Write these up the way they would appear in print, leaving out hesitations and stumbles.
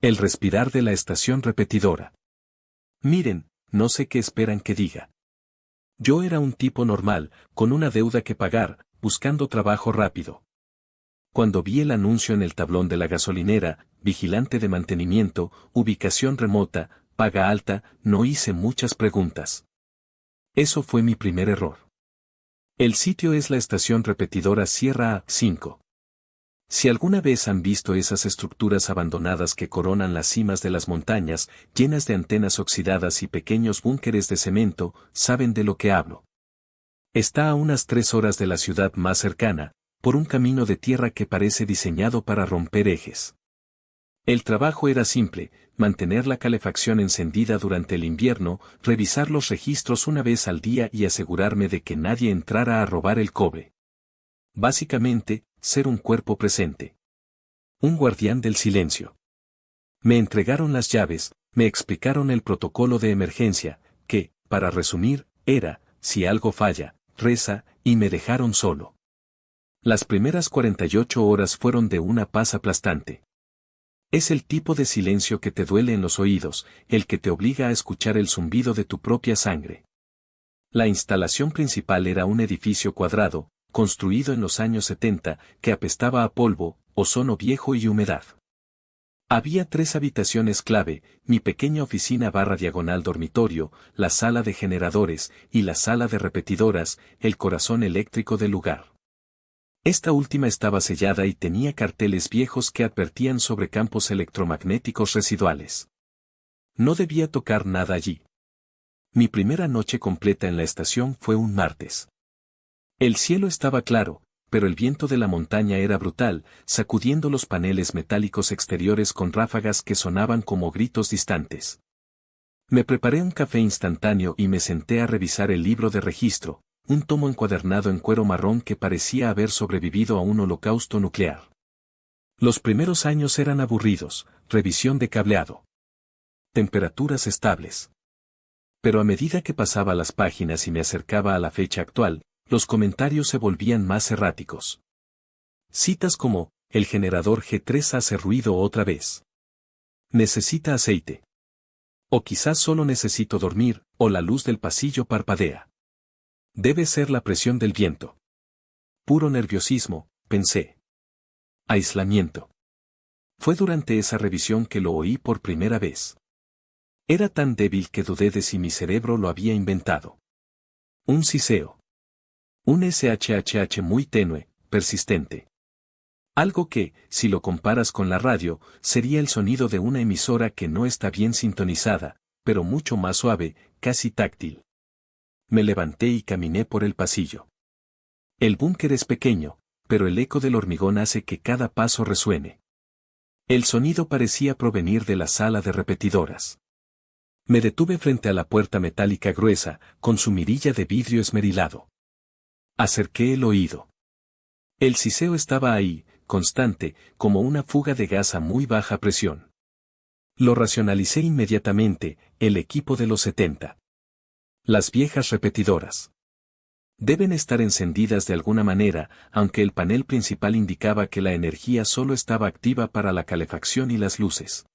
El respirar de la estación repetidora. Miren, no sé qué esperan que diga. Yo era un tipo normal, con una deuda que pagar, buscando trabajo rápido. Cuando vi el anuncio en el tablón de la gasolinera, vigilante de mantenimiento, ubicación remota, paga alta, no hice muchas preguntas. Eso fue mi primer error. El sitio es la estación repetidora Sierra A5. Si alguna vez han visto esas estructuras abandonadas que coronan las cimas de las montañas, llenas de antenas oxidadas y pequeños búnkeres de cemento, saben de lo que hablo. Está a unas 3 horas de la ciudad más cercana, por un camino de tierra que parece diseñado para romper ejes. El trabajo era simple: mantener la calefacción encendida durante el invierno, revisar los registros una vez al día y asegurarme de que nadie entrara a robar el cobre. Básicamente, ser un cuerpo presente. Un guardián del silencio. Me entregaron las llaves, me explicaron el protocolo de emergencia, que, para resumir, era: si algo falla, reza, y me dejaron solo. Las primeras 48 horas fueron de una paz aplastante. Es el tipo de silencio que te duele en los oídos, el que te obliga a escuchar el zumbido de tu propia sangre. La instalación principal era un edificio cuadrado, construido en los años 70, que apestaba a polvo, ozono viejo y humedad. Había 3 habitaciones clave: mi pequeña oficina / diagonal dormitorio, la sala de generadores, y la sala de repetidoras, el corazón eléctrico del lugar. Esta última estaba sellada y tenía carteles viejos que advertían sobre campos electromagnéticos residuales. No debía tocar nada allí. Mi primera noche completa en la estación fue un martes. El cielo estaba claro, pero el viento de la montaña era brutal, sacudiendo los paneles metálicos exteriores con ráfagas que sonaban como gritos distantes. Me preparé un café instantáneo y me senté a revisar el libro de registro, un tomo encuadernado en cuero marrón que parecía haber sobrevivido a un holocausto nuclear. Los primeros años eran aburridos: revisión de cableado, temperaturas estables. Pero a medida que pasaba las páginas y me acercaba a la fecha actual, los comentarios se volvían más erráticos. Citas como: el generador G3 hace ruido otra vez. Necesita aceite. O quizás solo necesito dormir, o la luz del pasillo parpadea. Debe ser la presión del viento. Puro nerviosismo, pensé. Aislamiento. Fue durante esa revisión que lo oí por primera vez. Era tan débil que dudé de si mi cerebro lo había inventado. Un siseo. Un SHHH muy tenue, persistente. Algo que, si lo comparas con la radio, sería el sonido de una emisora que no está bien sintonizada, pero mucho más suave, casi táctil. Me levanté y caminé por el pasillo. El búnker es pequeño, pero el eco del hormigón hace que cada paso resuene. El sonido parecía provenir de la sala de repetidoras. Me detuve frente a la puerta metálica gruesa, con su mirilla de vidrio esmerilado. Acerqué el oído. El siseo estaba ahí, constante, como una fuga de gas a muy baja presión. Lo racionalicé inmediatamente: el equipo de los 70. Las viejas repetidoras. Deben estar encendidas de alguna manera, aunque el panel principal indicaba que la energía solo estaba activa para la calefacción y las luces.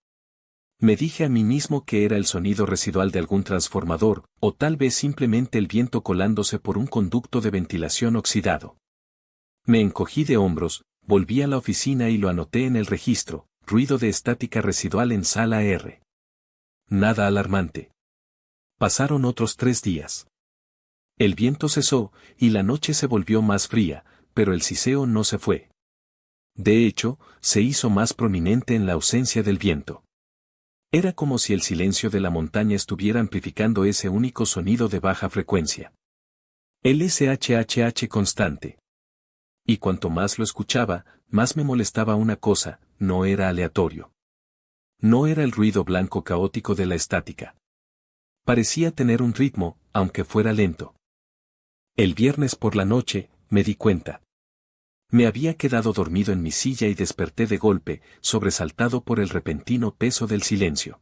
Me dije a mí mismo que era el sonido residual de algún transformador, o tal vez simplemente el viento colándose por un conducto de ventilación oxidado. Me encogí de hombros, volví a la oficina y lo anoté en el registro: ruido de estática residual en sala R. Nada alarmante. Pasaron otros 3 días. El viento cesó, y la noche se volvió más fría, pero el siseo no se fue. De hecho, se hizo más prominente en la ausencia del viento. Era como si el silencio de la montaña estuviera amplificando ese único sonido de baja frecuencia. El SHHH constante. Y cuanto más lo escuchaba, más me molestaba una cosa: no era aleatorio. No era el ruido blanco caótico de la estática. Parecía tener un ritmo, aunque fuera lento. El viernes por la noche, me di cuenta. Me había quedado dormido en mi silla y desperté de golpe, sobresaltado por el repentino peso del silencio.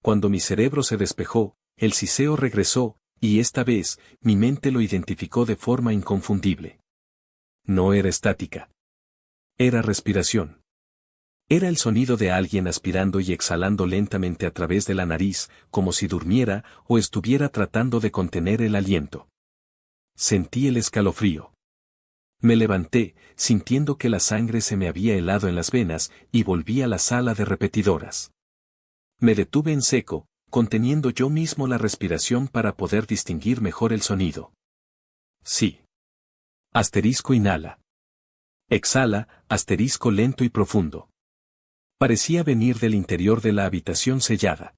Cuando mi cerebro se despejó, el siseo regresó, y esta vez, mi mente lo identificó de forma inconfundible. No era estática. Era respiración. Era el sonido de alguien aspirando y exhalando lentamente a través de la nariz, como si durmiera o estuviera tratando de contener el aliento. Sentí el escalofrío. Me levanté, sintiendo que la sangre se me había helado en las venas, y volví a la sala de repetidoras. Me detuve en seco, conteniendo yo mismo la respiración para poder distinguir mejor el sonido. Sí. Asterisco inhala. Exhala, asterisco lento y profundo. Parecía venir del interior de la habitación sellada.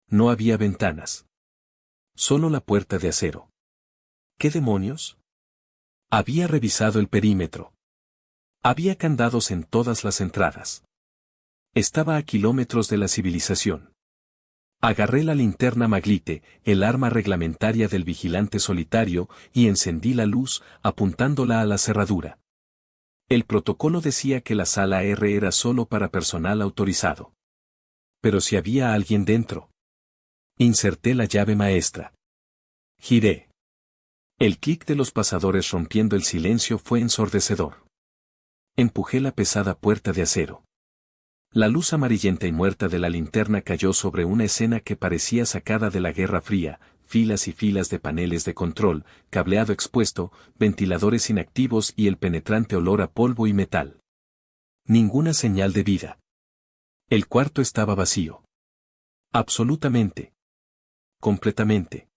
No había ventanas. Solo la puerta de acero. ¿Qué demonios? Había revisado el perímetro. Había candados en todas las entradas. Estaba a kilómetros de la civilización. Agarré la linterna Maglite, el arma reglamentaria del vigilante solitario, y encendí la luz, apuntándola a la cerradura. El protocolo decía que la sala R era solo para personal autorizado. Pero si había alguien dentro. Inserté la llave maestra. Giré. El clic de los pasadores rompiendo el silencio fue ensordecedor. Empujé la pesada puerta de acero. La luz amarillenta y muerta de la linterna cayó sobre una escena que parecía sacada de la Guerra Fría, filas y filas de paneles de control, cableado expuesto, ventiladores inactivos y el penetrante olor a polvo y metal. Ninguna señal de vida. El cuarto estaba vacío. Absolutamente. Completamente.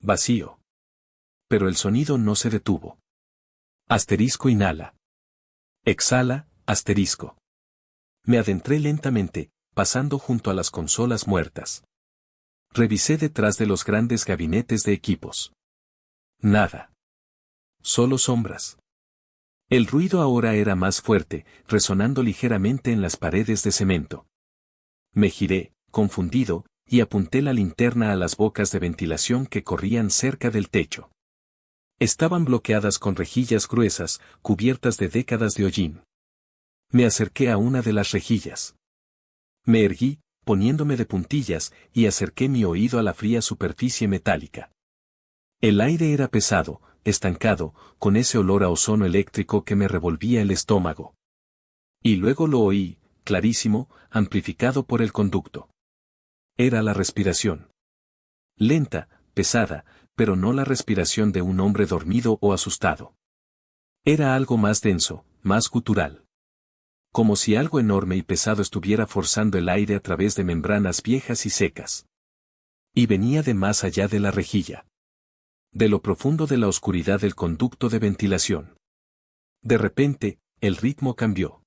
Vacío. Pero el sonido no se detuvo. Asterisco inhala. Exhala, asterisco. Me adentré lentamente, pasando junto a las consolas muertas. Revisé detrás de los grandes gabinetes de equipos. Nada. Solo sombras. El ruido ahora era más fuerte, resonando ligeramente en las paredes de cemento. Me giré, confundido, y apunté la linterna a las bocas de ventilación que corrían cerca del techo. Estaban bloqueadas con rejillas gruesas, cubiertas de décadas de hollín. Me acerqué a una de las rejillas. Me erguí, poniéndome de puntillas, y acerqué mi oído a la fría superficie metálica. El aire era pesado, estancado, con ese olor a ozono eléctrico que me revolvía el estómago. Y luego lo oí, clarísimo, amplificado por el conducto. Era la respiración. Lenta, pesada, pero no la respiración de un hombre dormido o asustado. Era algo más denso, más gutural. Como si algo enorme y pesado estuviera forzando el aire a través de membranas viejas y secas. Y venía de más allá de la rejilla. De lo profundo de la oscuridad del conducto de ventilación. De repente, el ritmo cambió.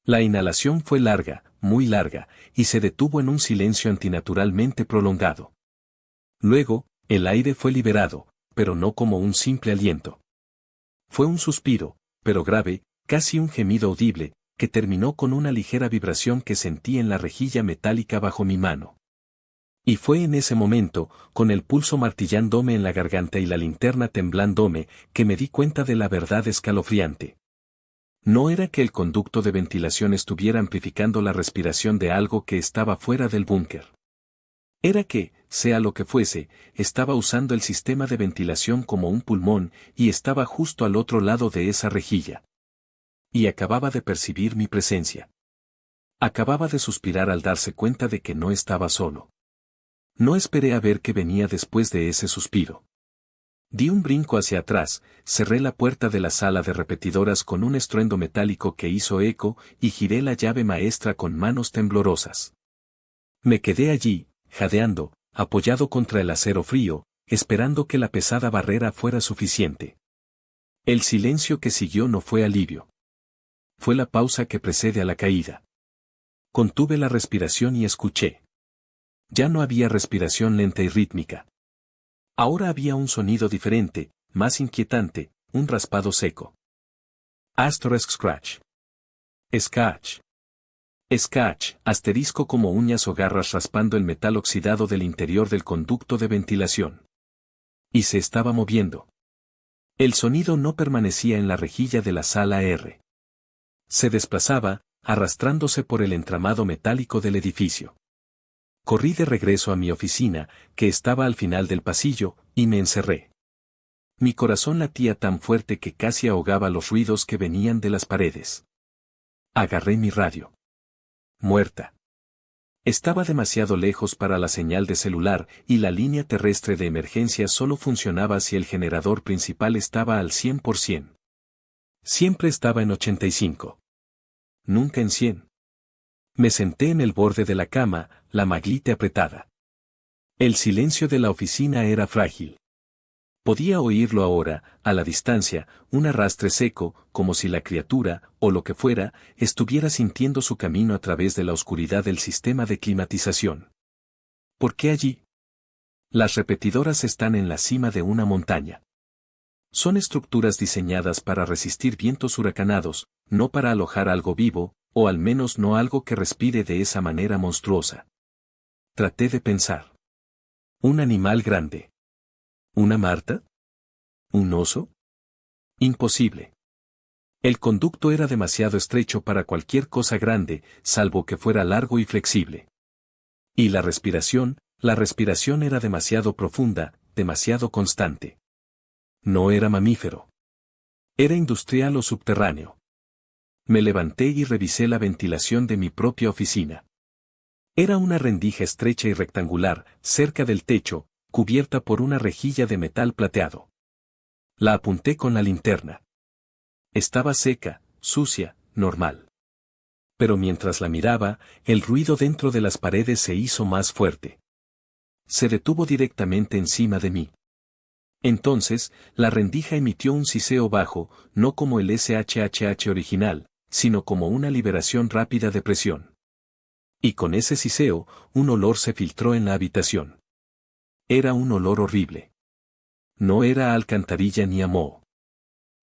La inhalación fue larga, muy larga, y se detuvo en un silencio antinaturalmente prolongado. Luego, el aire fue liberado, pero no como un simple aliento. Fue un suspiro, pero grave, casi un gemido audible, que terminó con una ligera vibración que sentí en la rejilla metálica bajo mi mano. Y fue en ese momento, con el pulso martillándome en la garganta y la linterna temblándome, que me di cuenta de la verdad escalofriante. No era que el conducto de ventilación estuviera amplificando la respiración de algo que estaba fuera del búnker. Era que, sea lo que fuese, estaba usando el sistema de ventilación como un pulmón y estaba justo al otro lado de esa rejilla. Y acababa de percibir mi presencia. Acababa de suspirar al darse cuenta de que no estaba solo. No esperé a ver qué venía después de ese suspiro. Di un brinco hacia atrás, cerré la puerta de la sala de repetidoras con un estruendo metálico que hizo eco y giré la llave maestra con manos temblorosas. Me quedé allí, jadeando, apoyado contra el acero frío, esperando que la pesada barrera fuera suficiente. El silencio que siguió no fue alivio. Fue la pausa que precede a la caída. Contuve la respiración y escuché. Ya no había respiración lenta y rítmica. Ahora había un sonido diferente, más inquietante, un raspado seco. Asterisk scratch. Scratch. Scratch, asterisco como uñas o garras raspando el metal oxidado del interior del conducto de ventilación. Y se estaba moviendo. El sonido no permanecía en la rejilla de la sala R. Se desplazaba, arrastrándose por el entramado metálico del edificio. Corrí de regreso a mi oficina, que estaba al final del pasillo, y me encerré. Mi corazón latía tan fuerte que casi ahogaba los ruidos que venían de las paredes. Agarré mi radio. Muerta. Estaba demasiado lejos para la señal de celular y la línea terrestre de emergencia solo funcionaba si el generador principal estaba al 100%. Siempre estaba en 85. Nunca en 100. Me senté en el borde de la cama, la maglite apretada. El silencio de la oficina era frágil. Podía oírlo ahora, a la distancia, un arrastre seco, como si la criatura, o lo que fuera, estuviera sintiendo su camino a través de la oscuridad del sistema de climatización. ¿Por qué allí? Las repetidoras están en la cima de una montaña. Son estructuras diseñadas para resistir vientos huracanados, no para alojar algo vivo, o al menos no algo que respire de esa manera monstruosa. Traté de pensar. Un animal grande. ¿Una marta? ¿Un oso? Imposible. El conducto era demasiado estrecho para cualquier cosa grande, salvo que fuera largo y flexible. Y la respiración era demasiado profunda, demasiado constante. No era mamífero. Era industrial o subterráneo. Me levanté y revisé la ventilación de mi propia oficina. Era una rendija estrecha y rectangular, cerca del techo, cubierta por una rejilla de metal plateado. La apunté con la linterna. Estaba seca, sucia, normal. Pero mientras la miraba, el ruido dentro de las paredes se hizo más fuerte. Se detuvo directamente encima de mí. Entonces, la rendija emitió un siseo bajo, no como el SHHH original, sino como una liberación rápida de presión. Y con ese siseo, un olor se filtró en la habitación. Era un olor horrible. No era a alcantarilla ni a moho.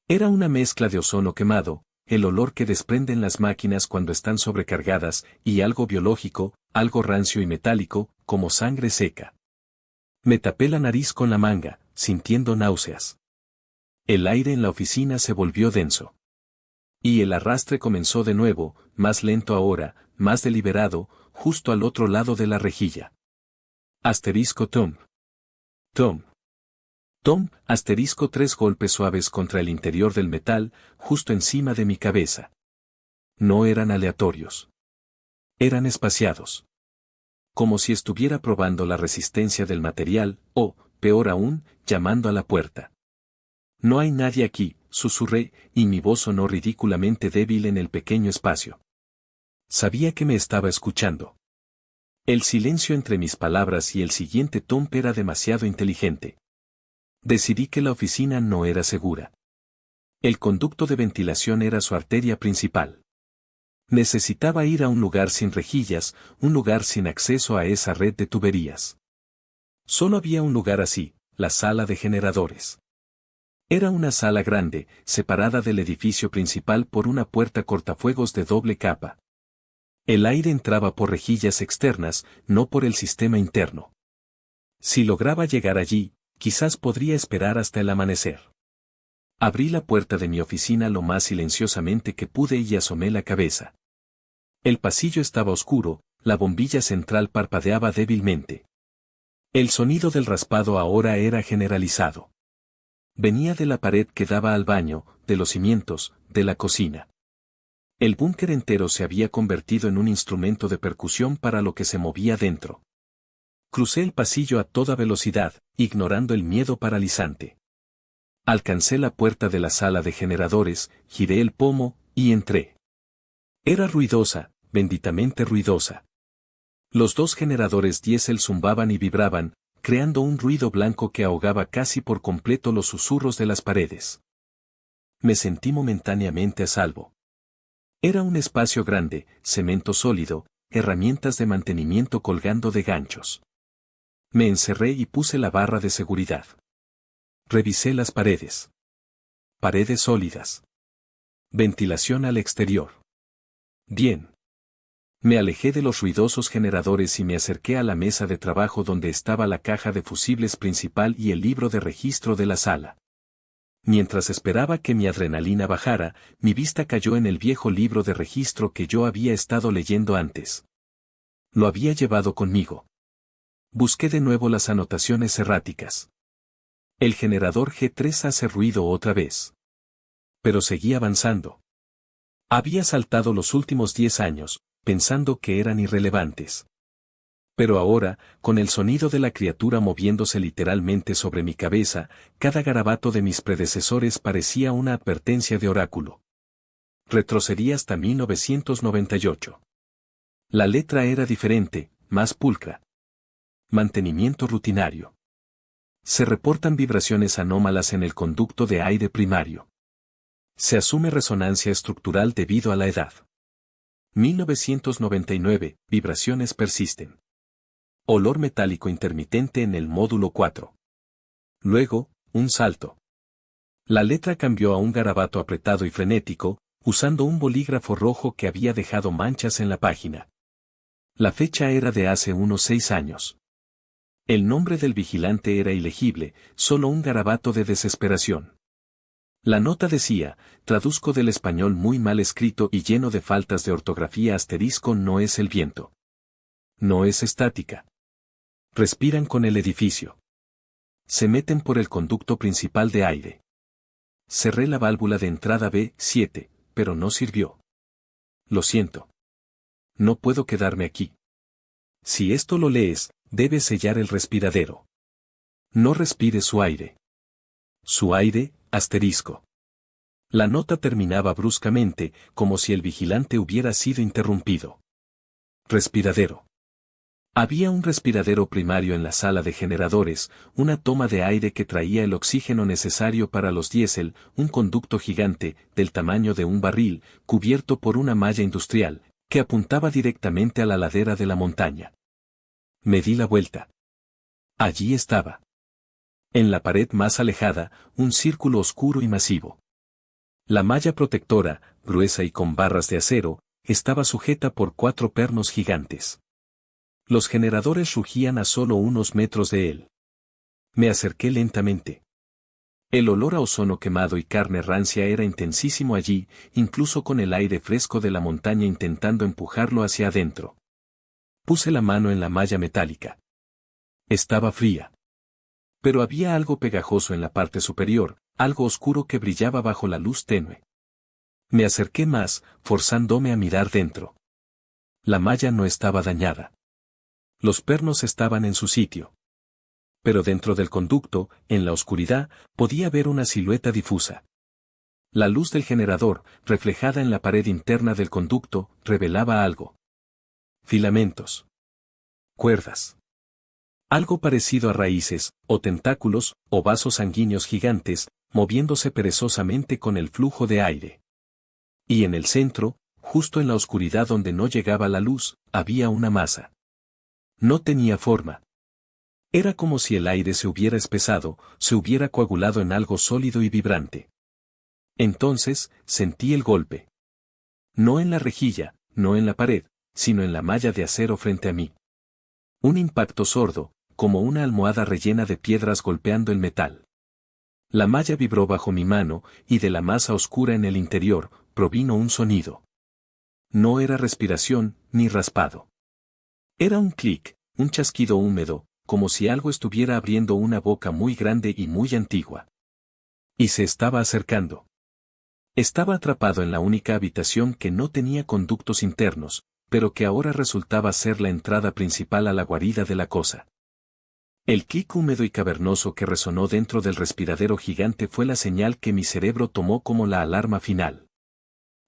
Era una mezcla de ozono quemado, el olor que desprenden las máquinas cuando están sobrecargadas, y algo biológico, algo rancio y metálico, como sangre seca. Me tapé la nariz con la manga, sintiendo náuseas. El aire en la oficina se volvió denso. Y el arrastre comenzó de nuevo, más lento ahora, más deliberado, justo al otro lado de la rejilla. Asterisco Tom. Tom. Tom, asterisco 3 golpes suaves contra el interior del metal, justo encima de mi cabeza. No eran aleatorios. Eran espaciados. Como si estuviera probando la resistencia del material, o, peor aún, llamando a la puerta. No hay nadie aquí, susurré, y mi voz sonó ridículamente débil en el pequeño espacio. Sabía que me estaba escuchando. El silencio entre mis palabras y el siguiente Tom era demasiado inteligente. Decidí que la oficina no era segura. El conducto de ventilación era su arteria principal. Necesitaba ir a un lugar sin rejillas, un lugar sin acceso a esa red de tuberías. Solo había un lugar así, la sala de generadores. Era una sala grande, separada del edificio principal por una puerta cortafuegos de doble capa. El aire entraba por rejillas externas, no por el sistema interno. Si lograba llegar allí, quizás podría esperar hasta el amanecer. Abrí la puerta de mi oficina lo más silenciosamente que pude y asomé la cabeza. El pasillo estaba oscuro, la bombilla central parpadeaba débilmente. El sonido del raspado ahora era generalizado. Venía de la pared que daba al baño, de los cimientos, de la cocina. El búnker entero se había convertido en un instrumento de percusión para lo que se movía dentro. Crucé el pasillo a toda velocidad, ignorando el miedo paralizante. Alcancé la puerta de la sala de generadores, giré el pomo, y entré. Era ruidosa, benditamente ruidosa. Los dos generadores diésel zumbaban y vibraban, creando un ruido blanco que ahogaba casi por completo los susurros de las paredes. Me sentí momentáneamente a salvo. Era un espacio grande, cemento sólido, herramientas de mantenimiento colgando de ganchos. Me encerré y puse la barra de seguridad. Revisé las paredes. Paredes sólidas. Ventilación al exterior. Bien. Me alejé de los ruidosos generadores y me acerqué a la mesa de trabajo donde estaba la caja de fusibles principal y el libro de registro de la sala. Mientras esperaba que mi adrenalina bajara, mi vista cayó en el viejo libro de registro que yo había estado leyendo antes. Lo había llevado conmigo. Busqué de nuevo las anotaciones erráticas. El generador G3 hace ruido otra vez. Pero seguí avanzando. Había saltado los últimos 10 años, pensando que eran irrelevantes. Pero ahora, con el sonido de la criatura moviéndose literalmente sobre mi cabeza, cada garabato de mis predecesores parecía una advertencia de oráculo. Retrocedí hasta 1998. La letra era diferente, más pulcra. Mantenimiento rutinario. Se reportan vibraciones anómalas en el conducto de aire primario. Se asume resonancia estructural debido a la edad. 1999, vibraciones persisten. Olor metálico intermitente en el módulo 4. Luego, un salto. La letra cambió a un garabato apretado y frenético, usando un bolígrafo rojo que había dejado manchas en la página. La fecha era de hace unos 6 años. El nombre del vigilante era ilegible, solo un garabato de desesperación. La nota decía, traduzco del español muy mal escrito y lleno de faltas de ortografía asterisco no es el viento. No es estática. Respiran con el edificio. Se meten por el conducto principal de aire. Cerré la válvula de entrada B7, pero no sirvió. Lo siento. No puedo quedarme aquí. Si esto lo lees, debes sellar el respiradero. No respire su aire. Su aire, asterisco. La nota terminaba bruscamente, como si el vigilante hubiera sido interrumpido. Respiradero. Había un respiradero primario en la sala de generadores, una toma de aire que traía el oxígeno necesario para los diésel, un conducto gigante, del tamaño de un barril, cubierto por una malla industrial, que apuntaba directamente a la ladera de la montaña. Me di la vuelta. Allí estaba. En la pared más alejada, un círculo oscuro y masivo. La malla protectora, gruesa y con barras de acero, estaba sujeta por 4 pernos gigantes. Los generadores rugían a solo unos metros de él. Me acerqué lentamente. El olor a ozono quemado y carne rancia era intensísimo allí, incluso con el aire fresco de la montaña intentando empujarlo hacia adentro. Puse la mano en la malla metálica. Estaba fría. Pero había algo pegajoso en la parte superior, algo oscuro que brillaba bajo la luz tenue. Me acerqué más, forzándome a mirar dentro. La malla no estaba dañada. Los pernos estaban en su sitio. Pero dentro del conducto, en la oscuridad, podía ver una silueta difusa. La luz del generador, reflejada en la pared interna del conducto, revelaba algo. Filamentos. Cuerdas. Algo parecido a raíces, o tentáculos, o vasos sanguíneos gigantes, moviéndose perezosamente con el flujo de aire. Y en el centro, justo en la oscuridad donde no llegaba la luz, había una masa. No tenía forma. Era como si el aire se hubiera espesado, se hubiera coagulado en algo sólido y vibrante. Entonces, sentí el golpe. No en la rejilla, no en la pared, sino en la malla de acero frente a mí. Un impacto sordo, como una almohada rellena de piedras golpeando el metal. La malla vibró bajo mi mano, y de la masa oscura en el interior, provino un sonido. No era respiración, ni raspado. Era un clic, un chasquido húmedo, como si algo estuviera abriendo una boca muy grande y muy antigua. Y se estaba acercando. Estaba atrapado en la única habitación que no tenía conductos internos, pero que ahora resultaba ser la entrada principal a la guarida de la cosa. El clic húmedo y cavernoso que resonó dentro del respiradero gigante fue la señal que mi cerebro tomó como la alarma final.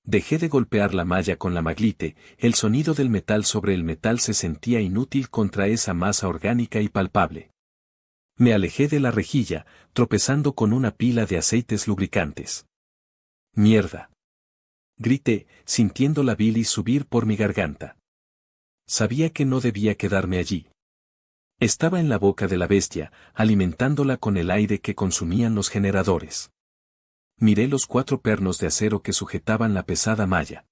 Dejé de golpear la malla con la maglite, el sonido del metal sobre el metal se sentía inútil contra esa masa orgánica y palpable. Me alejé de la rejilla, tropezando con una pila de aceites lubricantes. ¡Mierda! Grité, sintiendo la bilis subir por mi garganta. Sabía que no debía quedarme allí. Estaba en la boca de la bestia, alimentándola con el aire que consumían los generadores. Miré los 4 pernos de acero que sujetaban la pesada malla.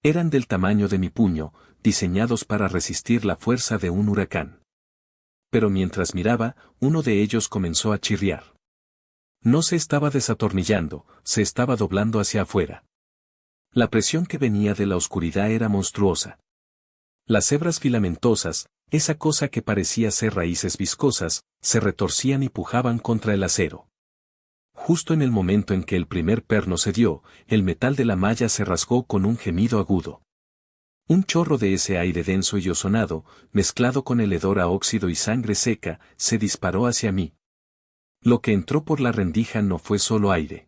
Eran del tamaño de mi puño, diseñados para resistir la fuerza de un huracán. Pero mientras miraba, uno de ellos comenzó a chirriar. No se estaba desatornillando, se estaba doblando hacia afuera. La presión que venía de la oscuridad era monstruosa. Las hebras filamentosas, esa cosa que parecía ser raíces viscosas, se retorcían y pujaban contra el acero. Justo en el momento en que el primer perno cedió, el metal de la malla se rasgó con un gemido agudo. Un chorro de ese aire denso y ozonado, mezclado con el hedor a óxido y sangre seca, se disparó hacia mí. Lo que entró por la rendija no fue solo aire.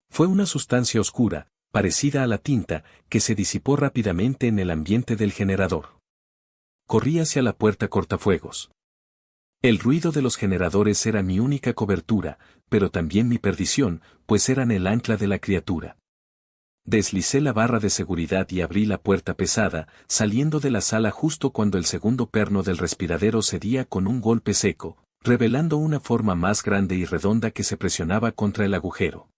Fue una sustancia oscura, parecida a la tinta, que se disipó rápidamente en el ambiente del generador. Corrí hacia la puerta cortafuegos. El ruido de los generadores era mi única cobertura, pero también mi perdición, pues eran el ancla de la criatura. Deslicé la barra de seguridad y abrí la puerta pesada, saliendo de la sala justo cuando el segundo perno del respiradero cedía con un golpe seco, revelando una forma más grande y redonda que se presionaba contra el agujero.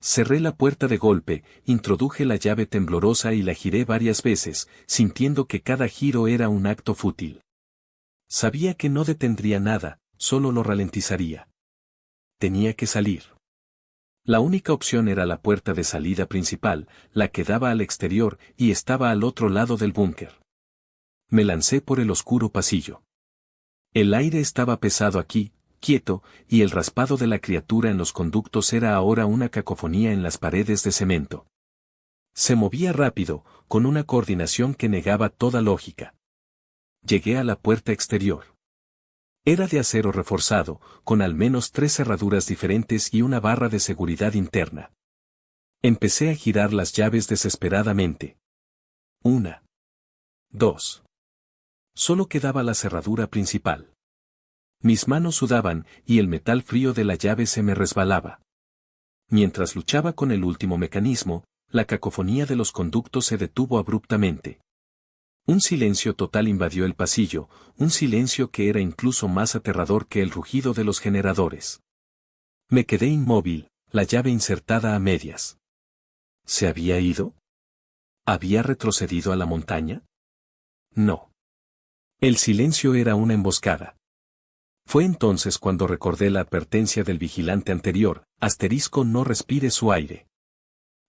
Cerré la puerta de golpe, introduje la llave temblorosa y la giré varias veces, sintiendo que cada giro era un acto fútil. Sabía que no detendría nada, solo lo ralentizaría. Tenía que salir. La única opción era la puerta de salida principal, la que daba al exterior y estaba al otro lado del búnker. Me lancé por el oscuro pasillo. El aire estaba pesado aquí, quieto, y el raspado de la criatura en los conductos era ahora una cacofonía en las paredes de cemento. Se movía rápido, con una coordinación que negaba toda lógica. Llegué a la puerta exterior. Era de acero reforzado, con al menos 3 cerraduras diferentes y una barra de seguridad interna. Empecé a girar las llaves desesperadamente. 1. 2. Solo quedaba la cerradura principal. Mis manos sudaban y el metal frío de la llave se me resbalaba. Mientras luchaba con el último mecanismo, la cacofonía de los conductos se detuvo abruptamente. Un silencio total invadió el pasillo, un silencio que era incluso más aterrador que el rugido de los generadores. Me quedé inmóvil, la llave insertada a medias. ¿Se había ido? ¿Había retrocedido a la montaña? No. El silencio era una emboscada. Fue entonces cuando recordé la advertencia del vigilante anterior, asterisco no respire su aire.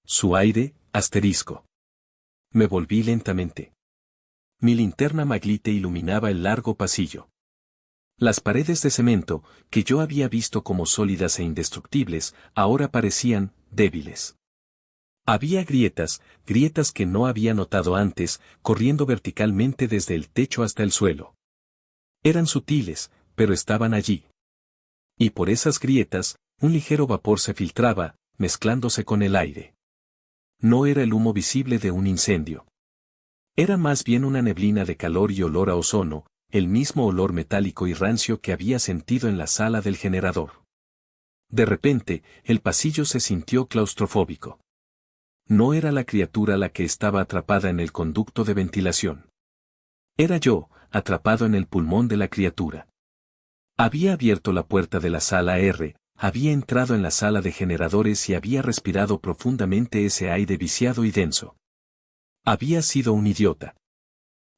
Su aire, asterisco. Me volví lentamente. Mi linterna Maglite iluminaba el largo pasillo. Las paredes de cemento, que yo había visto como sólidas e indestructibles, ahora parecían débiles. Había grietas, grietas que no había notado antes, corriendo verticalmente desde el techo hasta el suelo. Eran sutiles, pero estaban allí. Y por esas grietas, un ligero vapor se filtraba, mezclándose con el aire. No era el humo visible de un incendio. Era más bien una neblina de calor y olor a ozono, el mismo olor metálico y rancio que había sentido en la sala del generador. De repente, el pasillo se sintió claustrofóbico. No era la criatura la que estaba atrapada en el conducto de ventilación. Era yo, atrapado en el pulmón de la criatura. Había abierto la puerta de la sala R, había entrado en la sala de generadores y había respirado profundamente ese aire viciado y denso. Había sido un idiota.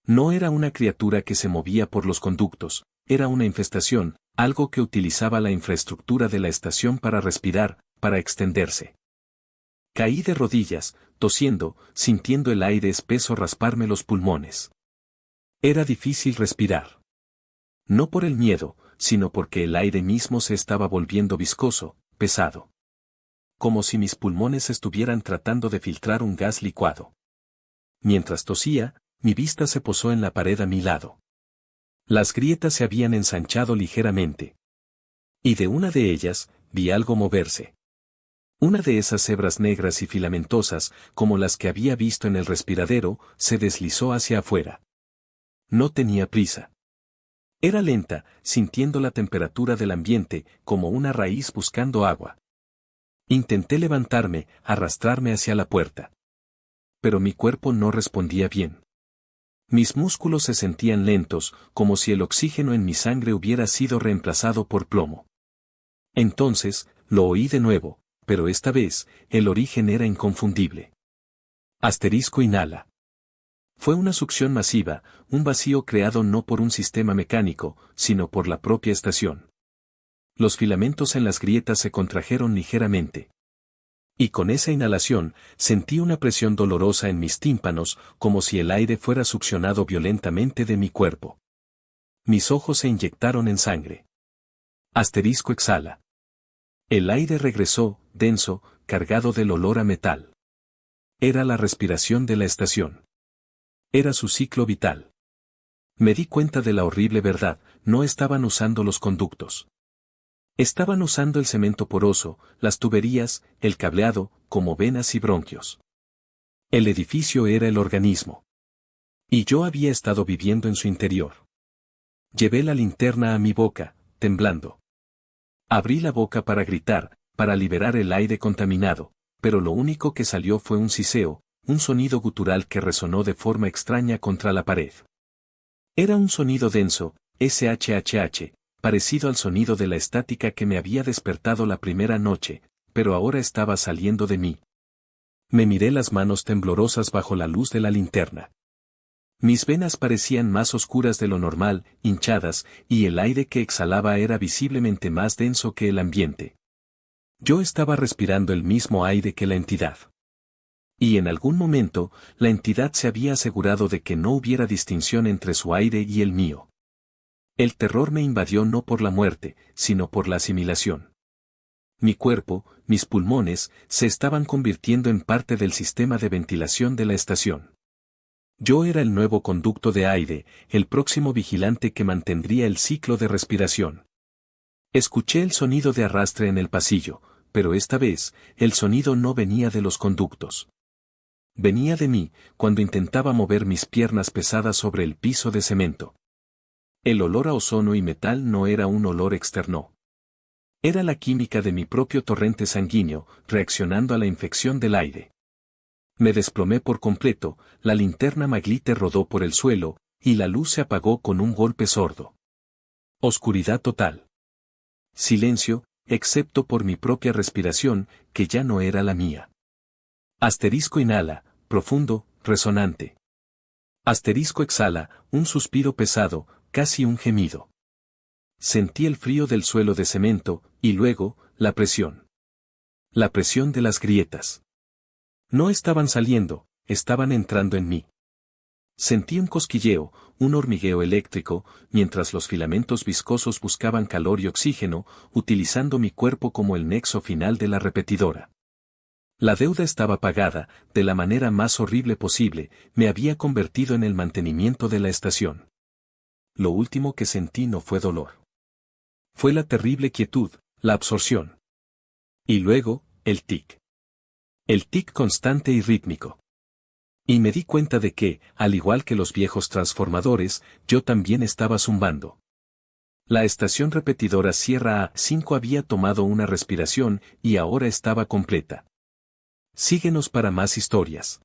No era una criatura que se movía por los conductos, era una infestación, algo que utilizaba la infraestructura de la estación para respirar, para extenderse. Caí de rodillas, tosiendo, sintiendo el aire espeso rasparme los pulmones. Era difícil respirar. No por el miedo, sino porque el aire mismo se estaba volviendo viscoso, pesado. Como si mis pulmones estuvieran tratando de filtrar un gas licuado. Mientras tosía, mi vista se posó en la pared a mi lado. Las grietas se habían ensanchado ligeramente. Y de una de ellas, vi algo moverse. Una de esas hebras negras y filamentosas, como las que había visto en el respiradero, se deslizó hacia afuera. No tenía prisa. Era lenta, sintiendo la temperatura del ambiente, como una raíz buscando agua. Intenté levantarme, arrastrarme hacia la puerta. Pero mi cuerpo no respondía bien. Mis músculos se sentían lentos, como si el oxígeno en mi sangre hubiera sido reemplazado por plomo. Entonces, lo oí de nuevo, pero esta vez, el origen era inconfundible. Asterisco inhala. Fue una succión masiva, un vacío creado no por un sistema mecánico, sino por la propia estación. Los filamentos en las grietas se contrajeron ligeramente. Y con esa inhalación, sentí una presión dolorosa en mis tímpanos, como si el aire fuera succionado violentamente de mi cuerpo. Mis ojos se inyectaron en sangre. Asterisco exhala. El aire regresó, denso, cargado del olor a metal. Era la respiración de la estación. Era su ciclo vital. Me di cuenta de la horrible verdad, no estaban usando los conductos. Estaban usando el cemento poroso, las tuberías, el cableado, como venas y bronquios. El edificio era el organismo. Y yo había estado viviendo en su interior. Llevé la linterna a mi boca, temblando. Abrí la boca para gritar, para liberar el aire contaminado, pero lo único que salió fue un siseo, un sonido gutural que resonó de forma extraña contra la pared. Era un sonido denso, shhh, parecido al sonido de la estática que me había despertado la primera noche, pero ahora estaba saliendo de mí. Me miré las manos temblorosas bajo la luz de la linterna. Mis venas parecían más oscuras de lo normal, hinchadas, y el aire que exhalaba era visiblemente más denso que el ambiente. Yo estaba respirando el mismo aire que la entidad. Y en algún momento, la entidad se había asegurado de que no hubiera distinción entre su aire y el mío. El terror me invadió no por la muerte, sino por la asimilación. Mi cuerpo, mis pulmones, se estaban convirtiendo en parte del sistema de ventilación de la estación. Yo era el nuevo conducto de aire, el próximo vigilante que mantendría el ciclo de respiración. Escuché el sonido de arrastre en el pasillo, pero esta vez, el sonido no venía de los conductos. Venía de mí, cuando intentaba mover mis piernas pesadas sobre el piso de cemento. El olor a ozono y metal no era un olor externo. Era la química de mi propio torrente sanguíneo, reaccionando a la infección del aire. Me desplomé por completo, la linterna Maglite rodó por el suelo, y la luz se apagó con un golpe sordo. Oscuridad total. Silencio, excepto por mi propia respiración, que ya no era la mía. Asterisco inhala, profundo, resonante. Asterisco exhala, un suspiro pesado, casi un gemido. Sentí el frío del suelo de cemento, y luego, la presión. La presión de las grietas. No estaban saliendo, estaban entrando en mí. Sentí un cosquilleo, un hormigueo eléctrico, mientras los filamentos viscosos buscaban calor y oxígeno, utilizando mi cuerpo como el nexo final de la repetidora. La deuda estaba pagada, de la manera más horrible posible, me había convertido en el mantenimiento de la estación. Lo último que sentí no fue dolor. Fue la terrible quietud, la absorción. Y luego, el tic. El tic constante y rítmico. Y me di cuenta de que, al igual que los viejos transformadores, yo también estaba zumbando. La estación repetidora Sierra A5 había tomado una respiración y ahora estaba completa. Síguenos para más historias.